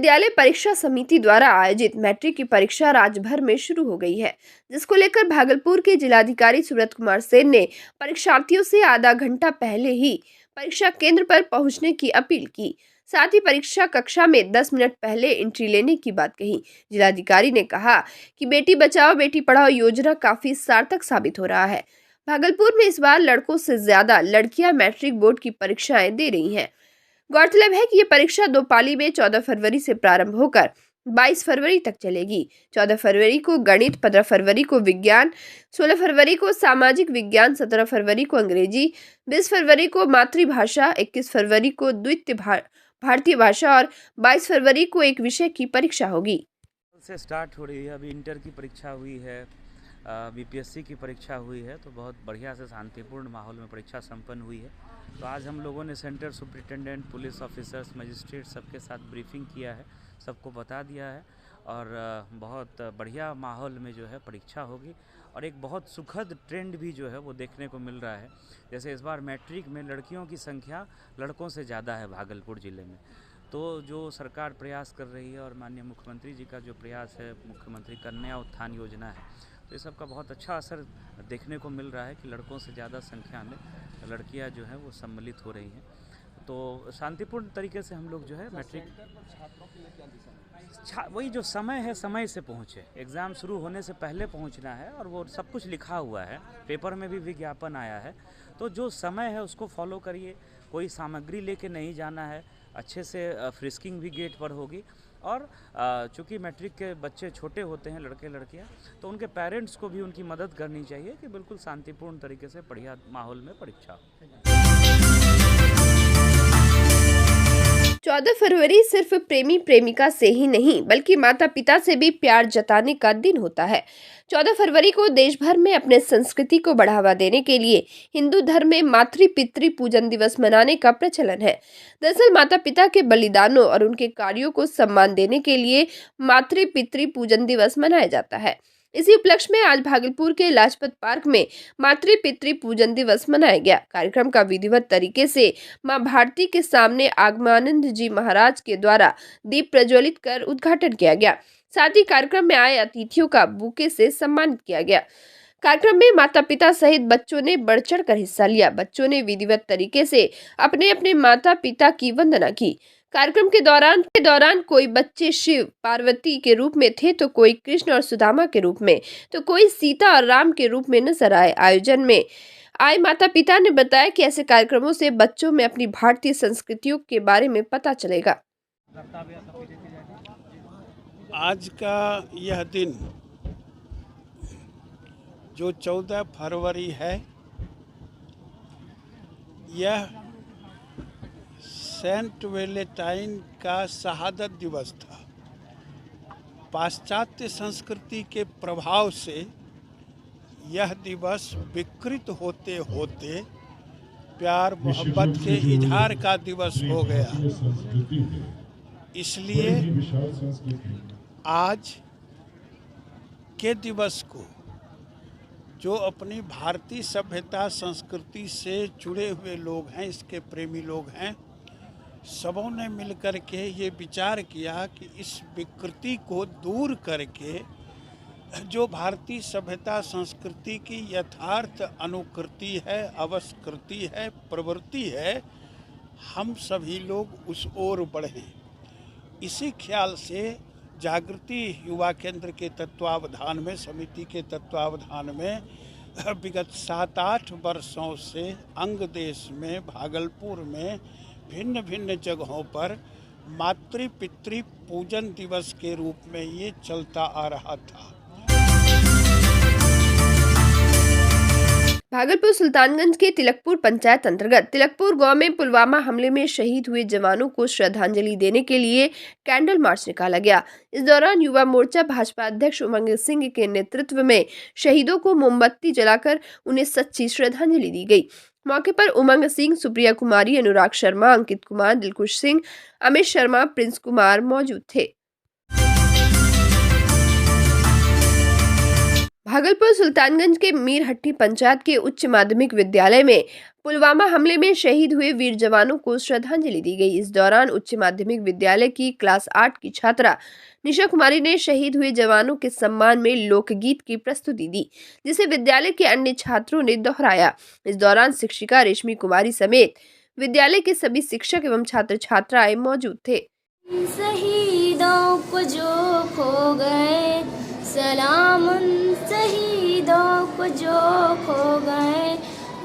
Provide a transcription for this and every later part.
विद्यालय परीक्षा समिति द्वारा आयोजित मैट्रिक की परीक्षा राज्य भर में शुरू हो गई है, जिसको लेकर भागलपुर के जिलाधिकारी सुब्रत कुमार सेन ने परीक्षार्थियों से आधा घंटा पहले ही परीक्षा केंद्र पर पहुंचने की अपील की। साथ ही परीक्षा कक्षा में 10 मिनट पहले एंट्री लेने की बात कही। जिलाधिकारी ने कहा कि बेटी बचाओ बेटी पढ़ाओ योजना काफी सार्थक साबित हो रहा है। भागलपुर में इस बार लड़कों से ज्यादा लड़कियां मैट्रिक बोर्ड की परीक्षाएं दे रही हैं। गौरतलब है कि ये परीक्षा 2 पाली में 14 फरवरी से प्रारंभ होकर 22 फरवरी तक चलेगी। 14 फरवरी को गणित, 15 फरवरी को विज्ञान, 16 फरवरी को सामाजिक विज्ञान, 17 फरवरी को अंग्रेजी, 20 फरवरी को मातृभाषा, 21 फरवरी को द्वितीय भारतीय भाषा और 22 फरवरी को एक विषय की परीक्षा होगी। से स्टार्ट हो रही है। अभी इंटर की परीक्षा हुई है, बीपीएससी की परीक्षा हुई है, तो बहुत बढ़िया से शांतिपूर्ण माहौल में परीक्षा संपन्न हुई है। तो आज हम लोगों ने centre superintendent, police officers, magistrate सबके साथ ब्रीफिंग किया है, सबको बता दिया है और बहुत बढ़िया माहौल में जो है परीक्षा होगी और एक बहुत सुखद ट्रेंड भी जो है वो देखने को मिल रहा है। जैसे इस बार मैट्रिक में लड़कियों की संख्या लड़कों से ज़्यादा है भागलपुर ज़िले में। तो जो सरकार प्रयास कर रही है और माननीय मुख्यमंत्री जी का जो प्रयास है, मुख्यमंत्री कन्या उत्थान योजना है, तो इस सब का बहुत अच्छा असर देखने को मिल रहा है कि लड़कों से ज़्यादा संख्या में लड़कियां जो हैं वो सम्मिलित हो रही हैं। तो शांतिपूर्ण तरीके से हम लोग जो है मैट्रिक वही जो समय है समय से पहुँचे, एग्ज़ाम शुरू होने से पहले पहुँचना है और वो सब कुछ लिखा हुआ है, पेपर में भी विज्ञापन आया है। तो जो समय है उसको फॉलो करिए, कोई सामग्री लेके नहीं जाना है, अच्छे से फ्रिस्किंग भी गेट पर होगी और चूँकि मैट्रिक के बच्चे छोटे होते हैं, लड़के लड़कियां, तो उनके पेरेंट्स को भी उनकी मदद करनी चाहिए कि बिल्कुल शांतिपूर्ण तरीके से बढ़िया माहौल में परीक्षा। 14 फरवरी सिर्फ प्रेमी प्रेमिका से ही नहीं बल्कि माता पिता से भी प्यार जताने का दिन होता है। 14 फरवरी को देश भर में अपने संस्कृति को बढ़ावा देने के लिए हिंदू धर्म में मातृ पितृ पूजन दिवस मनाने का प्रचलन है। दरअसल माता पिता के बलिदानों और उनके कार्यों को सम्मान देने के लिए मातृ पितृ पूजन दिवस मनाया जाता है। इसी उपलक्ष्य में आज भागलपुर के लाजपत पार्क में मातृ पितृ पूजन दिवस मनाया गया। कार्यक्रम का विधिवत तरीके से मां भारती के सामने आगमानंद जी महाराज के द्वारा दीप प्रज्वलित कर उद्घाटन किया गया। साथ ही कार्यक्रम में आए अतिथियों का बुके से सम्मानित किया गया। कार्यक्रम में माता पिता सहित बच्चों ने बढ़ चढ़ कर हिस्सा लिया। बच्चों ने विधिवत तरीके से अपने अपने माता पिता की वंदना की। कार्यक्रम के दौरान कोई बच्चे शिव पार्वती के रूप में थे, तो कोई कृष्ण और सुदामा के रूप में, तो कोई सीता और राम के रूप में नजर आए। आयोजन में आए माता पिता ने बताया कि ऐसे कार्यक्रमों से बच्चों में अपनी भारतीय संस्कृतियों के बारे में पता चलेगा। आज का यह दिन जो 14 फरवरी है, यह सेंट वैलेंटाइन का शहादत दिवस था। पाश्चात्य संस्कृति के प्रभाव से यह दिवस विकृत होते होते प्यार मोहब्बत के इजहार का दिवस हो गया। इसलिए आज के दिवस को जो अपनी भारतीय सभ्यता संस्कृति से जुड़े हुए लोग हैं, इसके प्रेमी लोग हैं, सबों ने मिलकर के ये विचार किया कि इस विकृति को दूर करके जो भारतीय सभ्यता संस्कृति की यथार्थ अनुकृति है, अवस्कृति है, प्रवृत्ति है, हम सभी लोग उस ओर बढ़ें। इसी ख्याल से जागृति युवा केंद्र के तत्वावधान में, समिति के तत्वावधान में विगत 7-8 वर्षों से अंग देश में, भागलपुर में भिन्न भिन्न जगहों पर मातृ पितृ पूजन दिवस के रूप में ये चलता आ रहा था। भागलपुर सुल्तानगंज के तिलकपुर पंचायत अंतर्गत तिलकपुर गांव में पुलवामा हमले में शहीद हुए जवानों को श्रद्धांजलि देने के लिए कैंडल मार्च निकाला गया। इस दौरान युवा मोर्चा भाजपा अध्यक्ष उमंग सिंह के नेतृत्व में शहीदों को मोमबत्ती जलाकर उन्हें सच्ची श्रद्धांजलि दी गई। मौके पर उमंग सिंह, सुप्रिया कुमारी, अनुराग शर्मा, अंकित कुमार, दिलकुश सिंह, अमित शर्मा, प्रिंस कुमार मौजूद थे। भागलपुर सुल्तानगंज के मीरहट्टी पंचायत के उच्च माध्यमिक विद्यालय में पुलवामा हमले में शहीद हुए वीर जवानों को श्रद्धांजलि दी गई। इस दौरान उच्च माध्यमिक विद्यालय की क्लास 8 की छात्रा निशा कुमारी ने शहीद हुए जवानों के सम्मान में लोकगीत की प्रस्तुति दी, जिसे विद्यालय के अन्य छात्रों ने दोहराया। इस दौरान शिक्षिका रेशमी कुमारी समेत विद्यालय के सभी शिक्षक एवं छात्र छात्राएं मौजूद थे। शहीदों को जो खो गए, सलाम उन शहीदों को जो खो गए,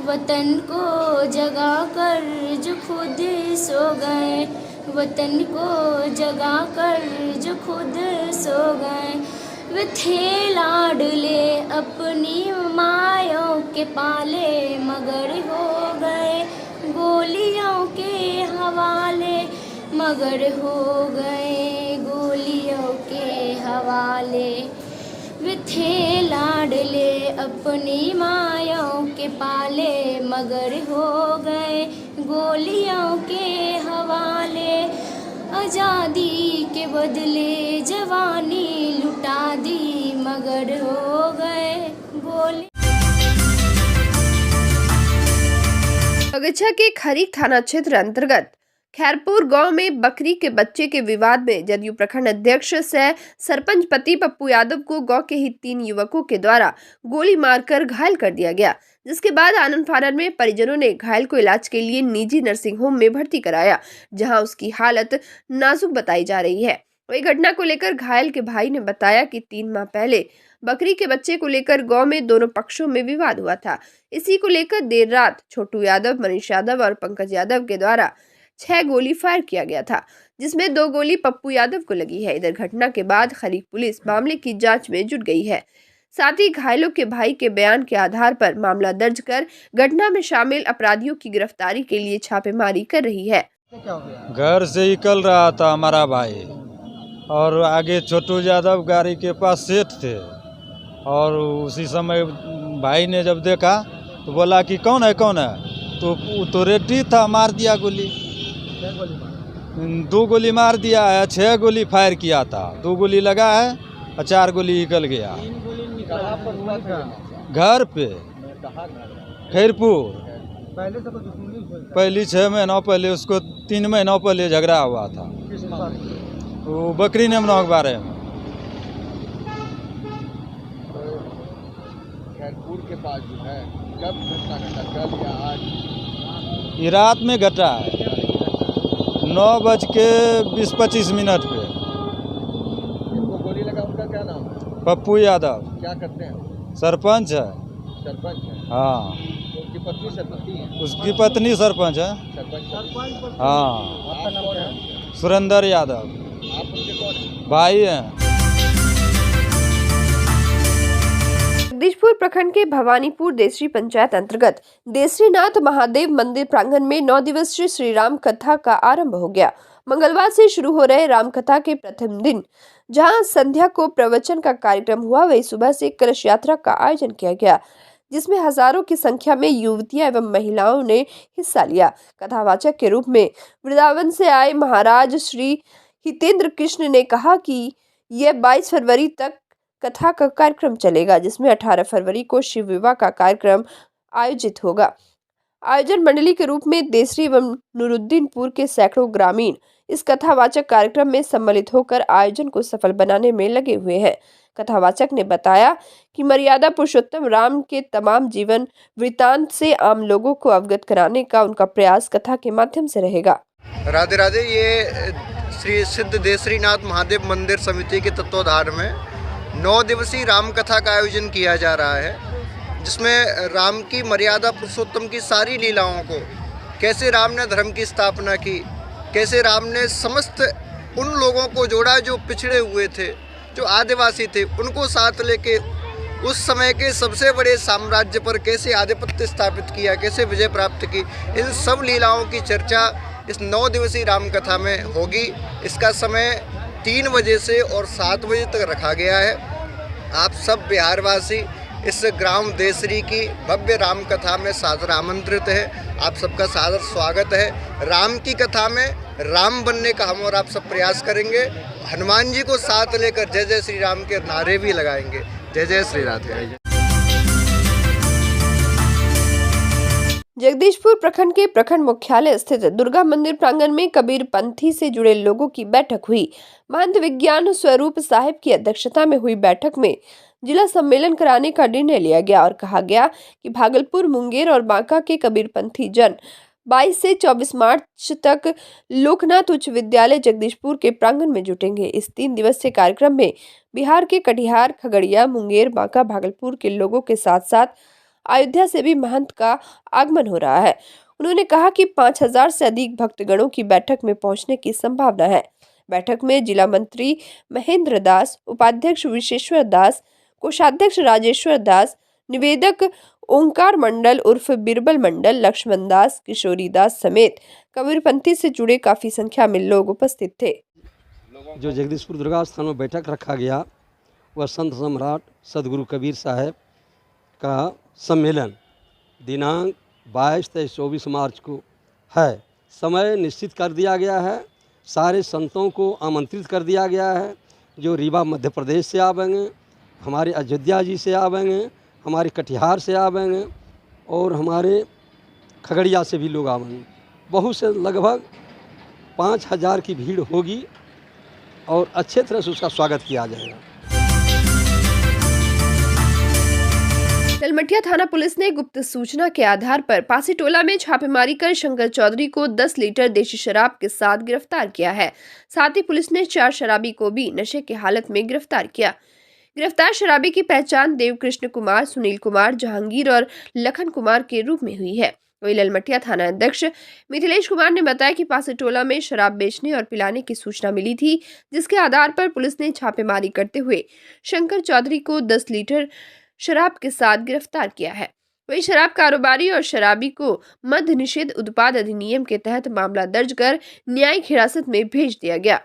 वतन को जगा कर जो खुद सो गए, वतन को जगा कर जो खुद सो गए। वे थे लाडले अपनी मायों के पाले, मगर हो गए गोलियों के हवाले, मगर हो गए गोलियों के हवाले। वे थे लाडले अपनी मायों के पाले, मगर हो गए गोलियों के हवाले। आज़ादी के बदले जवानी लुटा दी, मगर हो गए गोली। बगीचा के खरीक थाना क्षेत्र अंतर्गत खैरपुर गांव में बकरी के बच्चे के विवाद में जदयू प्रखंड अध्यक्ष सह सरपंच पति पप्पू यादव को गांव के ही 3 युवकों के द्वारा गोली मारकर घायल कर दिया गया, जिसके बाद आनन फानन में परिजनों ने घायल को इलाज के लिए निजी नर्सिंग होम में भर्ती कराया, जहां उसकी हालत नाजुक बताई जा रही है। वही घटना को लेकर घायल के भाई ने बताया कि 3 माह पहले बकरी के बच्चे को लेकर गांव में दोनों पक्षों में विवाद हुआ था। इसी को लेकर देर रात छोटू यादव, मनीष यादव और पंकज यादव के द्वारा 6 गोली फायर किया गया था, जिसमें 2 गोली पप्पू यादव को लगी है। इधर घटना के बाद खरीक पुलिस मामले की जांच में जुट गई है। साथ ही घायलों के भाई के बयान के आधार पर मामला दर्ज कर घटना में शामिल अपराधियों की गिरफ्तारी के लिए छापेमारी कर रही है। घर से निकल रहा था हमारा भाई और आगे छोटू यादव गाड़ी के पास सेठ थे, और उसी समय भाई ने जब देखा तो बोला कि कौन है तो रेडी था, मार दिया गोली। 2 गोली मार दिया है, 6 गोली फायर किया था, 2 गोली लगा है और 4 गोली निकल गया। घर पे खैरपुर पहली 6 महीनों पहले, उसको 3 महीनों पहले झगड़ा हुआ था वो बकरी नेमनों के बारे में। खैरपुर के पास जो है कब घटना घटा, कल या आज? ये रात में घटा है 9:20-25 पे। जिनको गोली लगा उनका क्या नाम है? पप्पू यादव। क्या करते हैं? सरपंच है। सरपंच है। हाँ, तो उनकी पत्नी सरपंच है? उसकी पत्नी सरपंच है। सरपंच। हाँ, आपका नाम क्या है? सुरेंद्र यादव। आप उनके कौन हैं? भाई हैं। जगदीशपुर प्रखंड के भवानीपुर देसरी पंचायत अंतर्गत देसरीनाथ महादेव मंदिर प्रांगण में 9 दिवसीय श्री राम कथा का आरंभ हो गया। मंगलवार से शुरू हो रहे राम कथा के प्रथम दिन जहां संध्या को प्रवचन का कार्यक्रम हुआ, वही सुबह से कलश यात्रा का आयोजन किया गया, जिसमें हजारों की संख्या में युवतियां एवं महिलाओं ने हिस्सा लिया। कथावाचक के रूप में वृंदावन से आए महाराज श्री हितेंद्र कृष्ण ने कहा कि यह 22 फरवरी तक कथा का कार्यक्रम चलेगा, जिसमें 18 फरवरी को शिव विवाह का कार्यक्रम आयोजित होगा। आयोजन मंडली के रूप में देसरी एवं नूरुद्दीनपुर के सैकड़ों ग्रामीण इस कथावाचक कार्यक्रम में सम्मिलित होकर आयोजन को सफल बनाने में लगे हुए हैं। कथावाचक ने बताया कि मर्यादा पुरुषोत्तम राम के तमाम जीवन वृतांत से आम लोगों को अवगत कराने का उनका प्रयास कथा के माध्यम से रहेगा। राधे राधे। ये श्री सिद्ध देसरीनाथ महादेव मंदिर समिति के तत्वाधान में 9 दिवसीय राम कथा का आयोजन किया जा रहा है, जिसमें राम की मर्यादा पुरुषोत्तम की सारी लीलाओं को, कैसे राम ने धर्म की स्थापना की, कैसे राम ने समस्त उन लोगों को जोड़ा जो पिछड़े हुए थे, जो आदिवासी थे, उनको साथ लेके उस समय के सबसे बड़े साम्राज्य पर कैसे आधिपत्य स्थापित किया, कैसे विजय प्राप्त की, इन सब लीलाओं की चर्चा इस 9 दिवसीय राम कथा में होगी। इसका समय 3 बजे से और 7 बजे तक रखा गया है। आप सब बिहारवासी इस ग्राम देसरी की भव्य राम कथा में सादर आमंत्रित है। आप सबका सादर स्वागत है। राम की कथा में राम बनने का हम और आप सब प्रयास करेंगे। हनुमान जी को साथ लेकर जय जय श्री राम के नारे भी लगाएंगे। जय जय श्री राधे। जगदीशपुर प्रखंड के प्रखंड मुख्यालय स्थित दुर्गा मंदिर प्रांगण में कबीर पंथी से जुड़े लोगों की बैठक हुई। महंत विज्ञान स्वरूप साहिब की अध्यक्षता में हुई बैठक में जिला सम्मेलन कराने का निर्णय लिया गया और कहा गया कि भागलपुर, मुंगेर और बांका के कबीर पंथी जन 22 से 24 मार्च तक लोकनाथ उच्च विद्यालय जगदीशपुर के प्रांगण में जुटेंगे। इस 3 दिवसीय कार्यक्रम में बिहार के कटिहार, खगड़िया, मुंगेर, बांका, भागलपुर के लोगों के साथ साथ अयोध्या से भी महंत का आगमन हो रहा है। उन्होंने कहा कि 5000 से अधिक भक्तगणों की बैठक में पहुंचने की संभावना है। बैठक में जिला मंत्री महेंद्र दास, उपाध्यक्ष विशेश्वर दास, कोषाध्यक्ष राजेश्वर दास, निवेदक ओंकार मंडल उर्फ बिरबल मंडल, लक्ष्मण दास, किशोरी दास समेत कबीरपंथी से जुड़े काफी संख्या में लोग उपस्थित थे। जो जगदीशपुर दुर्गा स्थान में बैठक रखा गया वह संत सम्राट सदगुरु कबीर साहब का सम्मेलन दिनांक 22 से 24 मार्च को है। समय निश्चित कर दिया गया है। सारे संतों को आमंत्रित कर दिया गया है। जो रीवा मध्य प्रदेश से आवेंगे, हमारे अयोध्या जी से आवेंगे, हमारे कटिहार से आवेंगे और हमारे खगड़िया से भी लोग आवेंगे। बहुत से लगभग 5000 की भीड़ होगी और अच्छे तरह से उसका स्वागत किया जाएगा। तलमटिया थाना पुलिस ने गुप्त सूचना के आधार पर पासीटोला में छापेमारी कर शंकर चौधरी को 10 लीटर देशी शराब के साथ गिरफ्तार किया है। साथ ही पुलिस ने 4 शराबी को भी नशे की हालत में गिरफ्तार किया। गिरफ्तार शराबी की पहचान देवकृष्ण कुमार, सुनील कुमार, जहांगीर और लखन कुमार के रूप में हुई है। वही ललमटिया थाना अध्यक्ष मिथिलेश कुमार ने बताया कि पासीटोला में शराब बेचने और पिलाने की सूचना मिली थी, जिसके आधार पर पुलिस ने छापेमारी करते हुए शंकर चौधरी को 10 लीटर शराब के साथ गिरफ्तार किया है। वही शराब कारोबारी और शराबी को मद्य निषेध उत्पाद अधिनियम के तहत मामला दर्ज कर न्यायिक हिरासत में भेज दिया गया।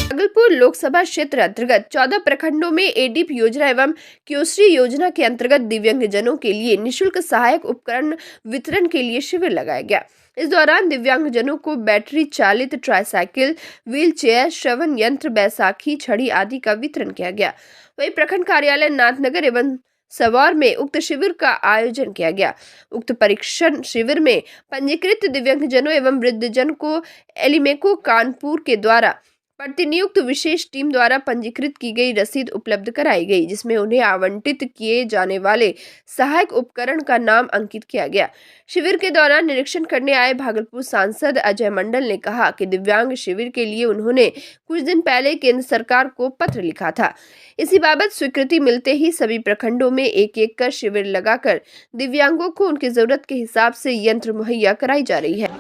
भागलपुर लोकसभा क्षेत्र अंतर्गत 14 प्रखंडों में एडीप योजना एवं क्योश्री योजना के अंतर्गत दिव्यांगजनों के लिए निःशुल्क सहायक उपकरण वितरण के लिए शिविर लगाया गया। इस दौरान दिव्यांगजनों को बैटरी चालित ट्राईसाइकिल, व्हील चेयर, श्रवण यंत्र, बैसाखी, छड़ी आदि का वितरण किया गया। वही प्रखंड कार्यालय नाथनगर एवं सवार में उक्त शिविर का आयोजन किया गया। उक्त परीक्षण शिविर में पंजीकृत दिव्यांगजनों एवं वृद्धजन को एलिमेको कानपुर के द्वारा प्रतिनियुक्त विशेष टीम द्वारा पंजीकृत की गई रसीद उपलब्ध कराई गई, जिसमें उन्हें आवंटित किए जाने वाले सहायक उपकरण का नाम अंकित किया गया। शिविर के दौरान निरीक्षण करने आए भागलपुर सांसद अजय मंडल ने कहा कि दिव्यांग शिविर के लिए उन्होंने कुछ दिन पहले केंद्र सरकार को पत्र लिखा था। इसी बाबत स्वीकृति मिलते ही सभी प्रखंडों में एक कर शिविर लगाकर दिव्यांगों को उनकी जरूरत के हिसाब से यंत्र मुहैया कराई जा रही है।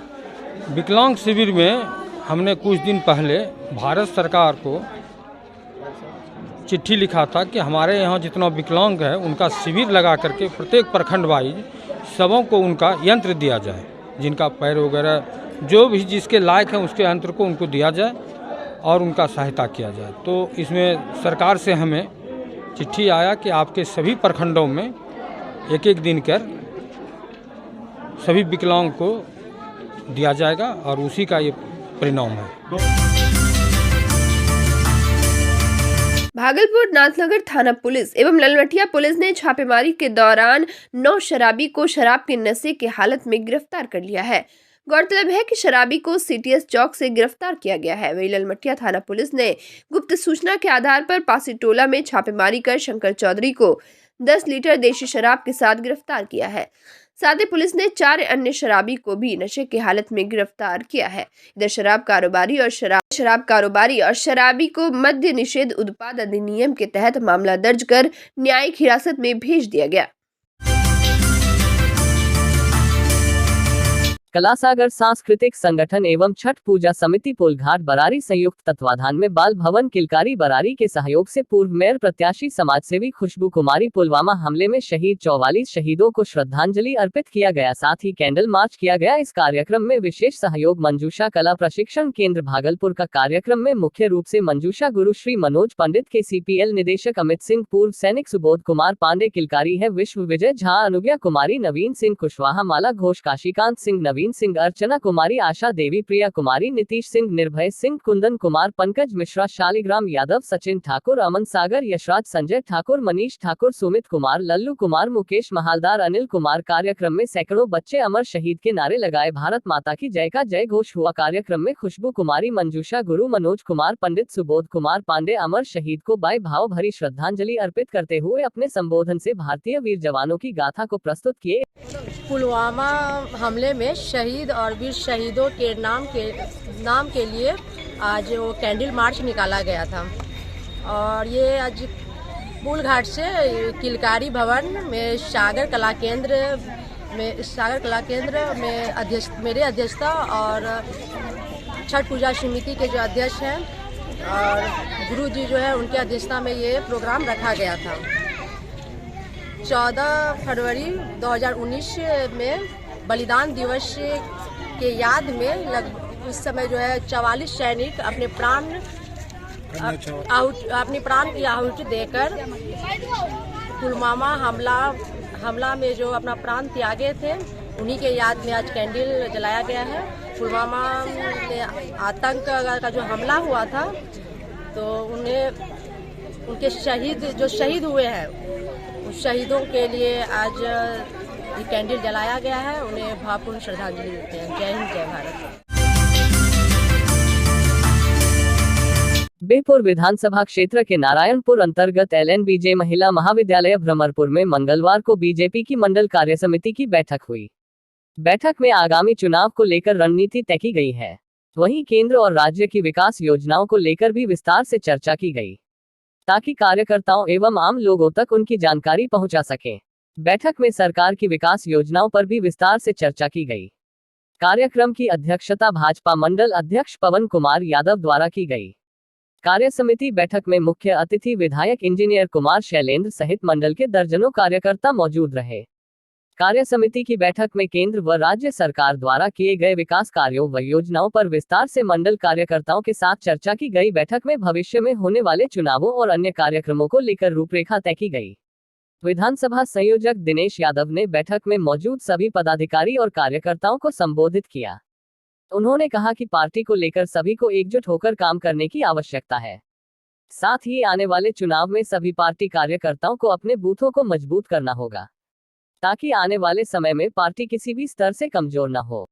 विकलांग शिविर में हमने कुछ दिन पहले भारत सरकार को चिट्ठी लिखा था कि हमारे यहाँ जितना विकलांग है उनका शिविर लगा करके प्रत्येक प्रखंड वाइज सबों को उनका यंत्र दिया जाए, जिनका पैर वगैरह जो भी जिसके लायक है उसके यंत्र को उनको दिया जाए और उनका सहायता किया जाए। तो इसमें सरकार से हमें चिट्ठी आया कि आपके सभी प्रखंडों में एक दिन कर सभी विकलांग को दिया जाएगा और उसी का ये परिणाम है। भागलपुर नाथनगर थाना पुलिस एवं ललमटिया पुलिस ने छापेमारी के दौरान 9 शराबी को शराब के नशे की हालत में गिरफ्तार कर लिया है। गौरतलब है कि शराबी को सीटीएस चौक से गिरफ्तार किया गया है। वही ललमटिया थाना पुलिस ने गुप्त सूचना के आधार पर पासीटोला में छापेमारी कर शंकर चौधरी को 10 लीटर देशी शराब के साथ गिरफ्तार किया है। साथ ही पुलिस ने 4 अन्य शराबी को भी नशे की हालत में गिरफ्तार किया है। इधर शराब कारोबारी और शराबी को मद्य निषेध उत्पाद अधिनियम के तहत मामला दर्ज कर न्यायिक हिरासत में भेज दिया गया। कलासागर सांस्कृतिक संगठन एवं छठ पूजा समिति पुलघाट बरारी संयुक्त तत्वाधान में बाल भवन किलकारी बरारी के सहयोग से पूर्व मेयर प्रत्याशी समाजसेवी खुशबू कुमारी पुलवामा हमले में शहीद 44 शहीदों को श्रद्धांजलि अर्पित किया गया। साथ ही कैंडल मार्च किया गया। इस कार्यक्रम में विशेष सहयोग मंजूषा कला प्रशिक्षण केंद्र भागलपुर का। कार्यक्रम में मुख्य रूप से मंजूषा गुरु श्री मनोज पंडित के CPL निदेशक अमित सिंह, पूर्व सैनिक सुबोध कुमार पांडे किलकारी है, विश्व विजय झा, अनुज्ञा कुमारी, नवीन सिंह कुशवाहा, माला घोष, काशीकांत सिंह, नवीन नवीन सिंह, अर्चना कुमारी, आशा देवी, प्रिया कुमारी, नीतीश सिंह, निर्भय सिंह, कुंदन कुमार, पंकज मिश्रा, शालिग्राम यादव, सचिन ठाकुर, अमन सागर, यशराज, संजय ठाकुर, मनीष ठाकुर, सुमित कुमार, लल्लू कुमार, मुकेश महालदार, अनिल कुमार। कार्यक्रम में सैकड़ों बच्चे अमर शहीद के नारे लगाए, भारत माता की जय का जय घोष हुआ। कार्यक्रम में खुशबू कुमारी, मंजूषा गुरु, मनोज कुमार, पंडित सुबोध कुमार पांडे अमर शहीद को भाव भरी श्रद्धांजलि अर्पित करते हुए अपने संबोधन से भारतीय वीर जवानों की गाथा को प्रस्तुत किए। पुलवामा हमले में शहीद और वीर शहीदों के नाम के लिए आज वो कैंडल मार्च निकाला गया था और ये आज पुल घाट से किलकारी भवन में सागर कला केंद्र में मेरे अध्यक्षता और छठ पूजा समिति के जो अध्यक्ष हैं और गुरु जी जो है उनके अध्यक्षता में ये प्रोग्राम रखा गया था। 14 फरवरी 2019 में बलिदान दिवस के याद में उस समय जो है 44 सैनिक अपने प्राण की आहुति देकर पुलवामा हमला में जो अपना प्राण त्यागे थे उन्हीं के याद में आज कैंडल जलाया गया है। पुलवामा में आतंक का जो हमला हुआ था तो उनके शहीद हुए हैं उस शहीदों के लिए आज ये कैंडल जलाया गया है। उन्हें भावपूर्ण श्रद्धांजलि देते हैं। जय हिंद, जय भारत। बेहपुर विधानसभा क्षेत्र के नारायणपुर अंतर्गत LNBJ महिला महाविद्यालय भ्रमरपुर में मंगलवार को बीजेपी की मंडल कार्य समिति की बैठक हुई। बैठक में आगामी चुनाव को लेकर रणनीति तय की गई है। वहीं केंद्र और राज्य की विकास योजनाओं को लेकर भी विस्तार से चर्चा की गई ताकि कार्यकर्ताओं एवं आम लोगों तक उनकी जानकारी पहुंचा सके। बैठक में सरकार की विकास योजनाओं पर भी विस्तार से चर्चा की गई। कार्यक्रम की अध्यक्षता भाजपा मंडल अध्यक्ष पवन कुमार यादव द्वारा की गई। कार्य समिति बैठक में मुख्य अतिथि विधायक इंजीनियर कुमार शैलेंद्र सहित मंडल के दर्जनों कार्यकर्ता मौजूद रहे। कार्य समिति की बैठक में केंद्र व राज्य सरकार द्वारा किए गए विकास कार्यों व योजनाओं पर विस्तार से मंडल कार्यकर्ताओं के साथ चर्चा की गई। बैठक में भविष्य में होने वाले चुनावों और अन्य कार्यक्रमों को लेकर रूपरेखा तय की गई। विधानसभा संयोजक दिनेश यादव ने बैठक में मौजूद सभी पदाधिकारी और कार्यकर्ताओं को संबोधित किया। उन्होंने कहा कि पार्टी को लेकर सभी को एकजुट होकर काम करने की आवश्यकता है। साथ ही आने वाले चुनाव में सभी पार्टी कार्यकर्ताओं को अपने बूथों को मजबूत करना होगा ताकि आने वाले समय में पार्टी किसी भी स्तर से कमजोर न हो।